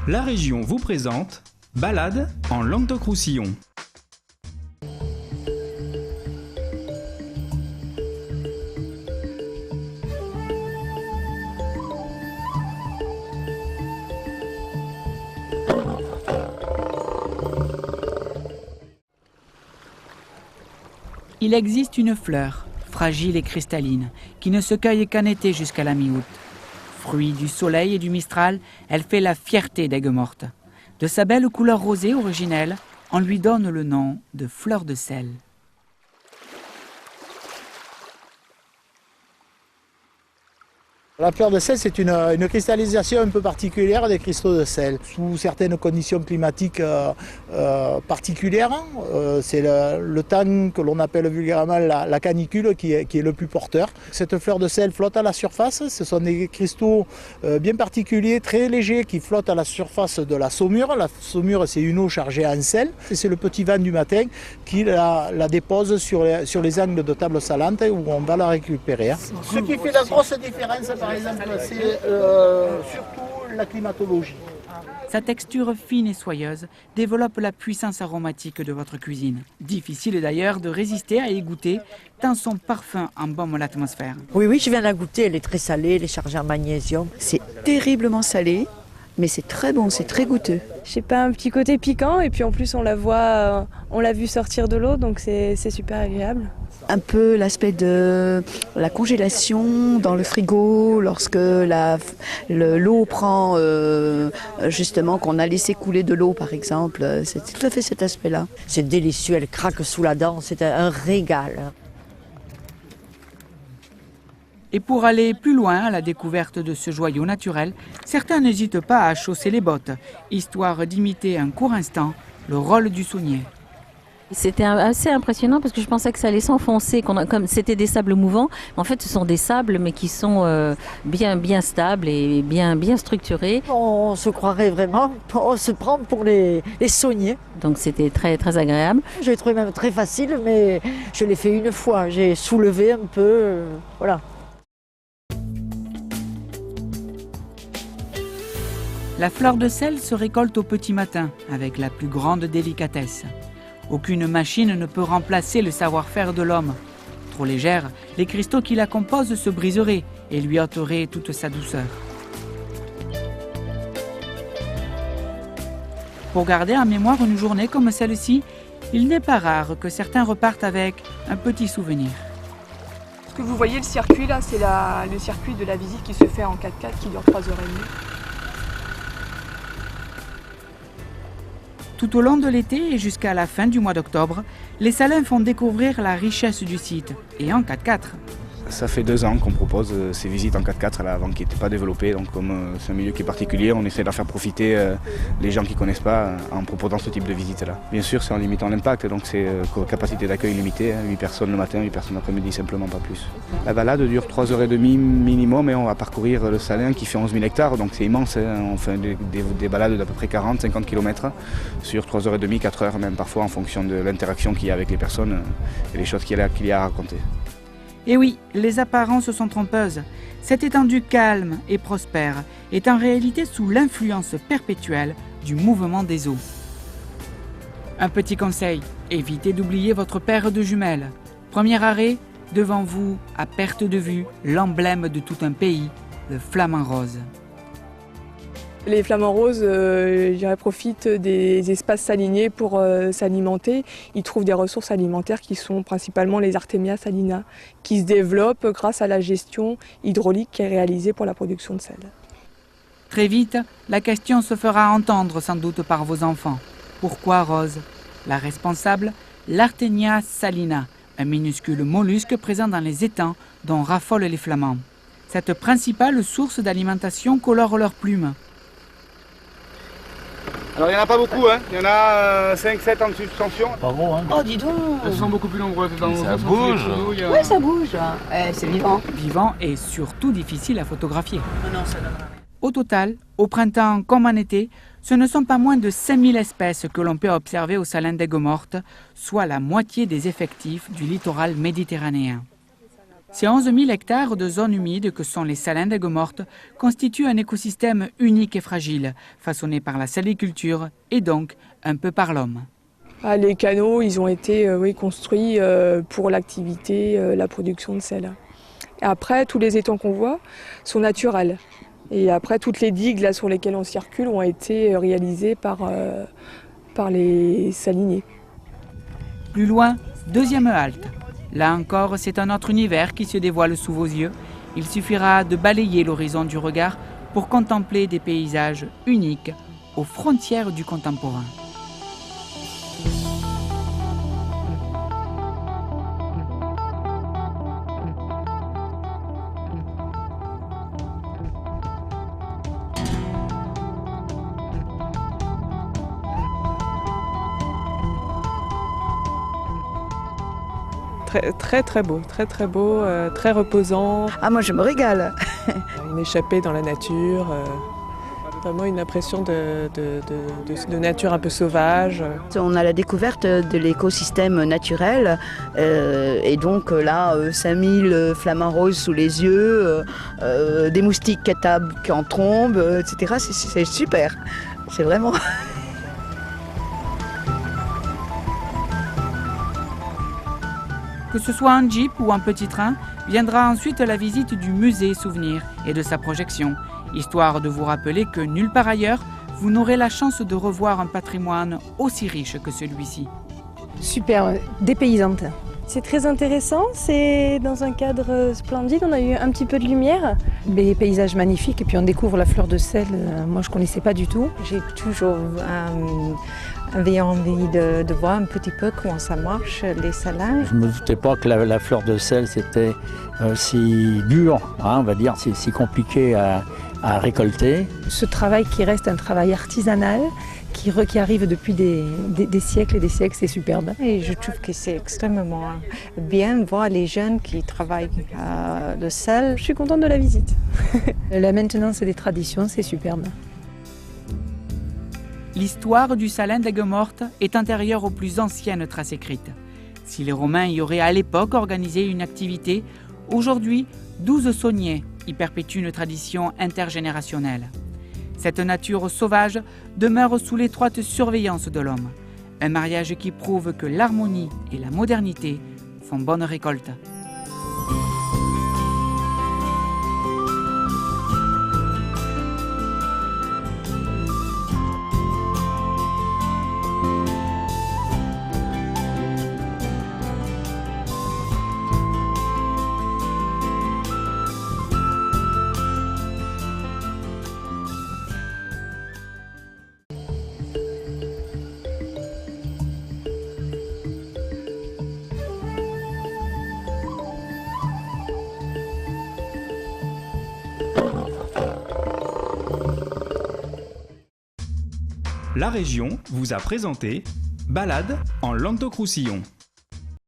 La région vous présente Balade en Languedoc-Roussillon. Il existe une fleur, fragile et cristalline, qui ne se cueille qu'en été jusqu'à la mi-août. Fruit du soleil et du mistral, elle fait la fierté d'Aigues-Mortes. De sa belle couleur rosée originelle, on lui donne le nom de fleur de sel. La fleur de sel, c'est une cristallisation un peu particulière des cristaux de sel. Sous certaines conditions climatiques particulières, c'est le temps que l'on appelle vulgairement la canicule qui est le plus porteur. Cette fleur de sel flotte à la surface. Ce sont des cristaux bien particuliers, très légers, qui flottent à la surface de la saumure. La saumure, c'est une eau chargée en sel. C'est le petit vent du matin qui la dépose sur les angles de table salante où on va la récupérer. Ce qui fait la grosse différence, par exemple, c'est surtout la climatologie. Sa texture fine et soyeuse développe la puissance aromatique de votre cuisine. Difficile d'ailleurs de résister à y goûter, tant son parfum embaume l'atmosphère. Oui, je viens de la goûter, elle est très salée, elle est chargée en magnésium. C'est terriblement salé, mais c'est très bon, c'est très goûteux. Je sais pas, un petit côté piquant, et puis en plus on l'a vu sortir de l'eau, donc c'est super agréable. Un peu l'aspect de la congélation dans le frigo, lorsque l'eau prend, justement, qu'on a laissé couler de l'eau par exemple. C'est tout à fait cet aspect-là. C'est délicieux, elle craque sous la dent, c'est un régal. Et pour aller plus loin à la découverte de ce joyau naturel, certains n'hésitent pas à chausser les bottes, histoire d'imiter un court instant le rôle du saunier. C'était assez impressionnant parce que je pensais que ça allait s'enfoncer, comme c'était des sables mouvants. En fait, ce sont des sables, mais qui sont bien stables et bien structurés. On se croirait vraiment, on se prend pour les sauniers. Donc c'était très, très agréable. Je l'ai trouvé même très facile, mais je l'ai fait une fois. J'ai soulevé un peu, voilà. La fleur de sel se récolte au petit matin avec la plus grande délicatesse. Aucune machine ne peut remplacer le savoir-faire de l'homme. Trop légère, les cristaux qui la composent se briseraient et lui ôteraient toute sa douceur. Pour garder en mémoire une journée comme celle-ci, il n'est pas rare que certains repartent avec un petit souvenir. Ce que vous voyez, le circuit là, c'est le circuit de la visite qui se fait en 4x4 qui dure 3h30. Tout au long de l'été et jusqu'à la fin du mois d'octobre, les salins font découvrir la richesse du site, et en 4x4. Ça fait 2 ans qu'on propose ces visites en 4x4 à l'avant qui n'étaient pas développées. Donc comme c'est un milieu qui est particulier, on essaie d'en faire profiter les gens qui ne connaissent pas en proposant ce type de visite-là. Bien sûr, c'est en limitant l'impact, donc c'est capacité d'accueil limitée, 8 personnes le matin, 8 personnes l'après-midi, simplement pas plus. La balade dure 3h30 minimum et on va parcourir le Salin qui fait 11 000 hectares, donc c'est immense. On fait des balades d'à peu près 40-50 km sur 3h30, 4 heures même parfois en fonction de l'interaction qu'il y a avec les personnes et les choses qu'il y a à raconter. Et oui, les apparences sont trompeuses. Cette étendue calme et prospère est en réalité sous l'influence perpétuelle du mouvement des eaux. Un petit conseil, évitez d'oublier votre paire de jumelles. Premier arrêt, devant vous, à perte de vue, l'emblème de tout un pays, le flamant rose. Les flamants roses, profitent des espaces saliniers pour s'alimenter. Ils trouvent des ressources alimentaires qui sont principalement les Artemia salina, qui se développent grâce à la gestion hydraulique qui est réalisée pour la production de sel. Très vite, la question se fera entendre sans doute par vos enfants. Pourquoi rose? La responsable, l'Artemia salina, un minuscule mollusque présent dans les étangs dont raffolent les flamands. Cette principale source d'alimentation colore leurs plumes. Alors il n'y en a pas beaucoup, hein. Il y en a 5-7 en suspension. Pas gros, hein. Oh, dis donc. Elles sont beaucoup plus nombreuses dans ça bouge. Oui, ça bouge. C'est vivant. Vivant et surtout difficile à photographier. Au total, au printemps comme en été, ce ne sont pas moins de 5000 espèces que l'on peut observer au Salin d'Aigues-Mortes, soit la moitié des effectifs du littoral méditerranéen. Ces 11 000 hectares de zones humides que sont les salins d'Aigues-Mortes constituent un écosystème unique et fragile, façonné par la saliculture et donc un peu par l'homme. Ah, les canaux, ils ont été construits pour l'activité, la production de sel. Et après, tous les étangs qu'on voit sont naturels. Et après, toutes les digues là, sur lesquelles on circule ont été réalisées par les saliniers. Plus loin, deuxième halte. Là encore, c'est un autre univers qui se dévoile sous vos yeux. Il suffira de balayer l'horizon du regard pour contempler des paysages uniques aux frontières du contemporain. Très beau, très reposant. Ah, moi je me régale. Une échappée dans la nature, vraiment une impression de nature un peu sauvage. On a la découverte de l'écosystème naturel et donc là, 5000 flamants roses sous les yeux, des moustiques qui en tombent, etc. C'est super, c'est vraiment... Que ce soit un jeep ou un petit train, viendra ensuite la visite du musée Souvenir et de sa projection, histoire de vous rappeler que nulle part ailleurs, vous n'aurez la chance de revoir un patrimoine aussi riche que celui-ci. Super, dépaysante. C'est très intéressant, c'est dans un cadre splendide, on a eu un petit peu de lumière. Des paysages magnifiques et puis on découvre la fleur de sel, moi je ne connaissais pas du tout. J'ai toujours avait envie de voir un petit peu comment ça marche, les salins. Je ne me doutais pas que la fleur de sel c'était si dur, on va dire, si compliqué à récolter. Ce travail qui reste un travail artisanal, qui arrive depuis des siècles et des siècles, c'est superbe. Et je trouve que c'est extrêmement bien de voir les jeunes qui travaillent le sel. Je suis contente de la visite. La maintenance et les traditions, c'est superbe. L'histoire du salin d'Aigues-Mortes est antérieure aux plus anciennes traces écrites. Si les Romains y auraient à l'époque organisé une activité, aujourd'hui, 12 sauniers y perpétuent une tradition intergénérationnelle. Cette nature sauvage demeure sous l'étroite surveillance de l'homme. Un mariage qui prouve que l'harmonie et la modernité font bonne récolte. La région vous a présenté Balade en Languedoc-Roussillon.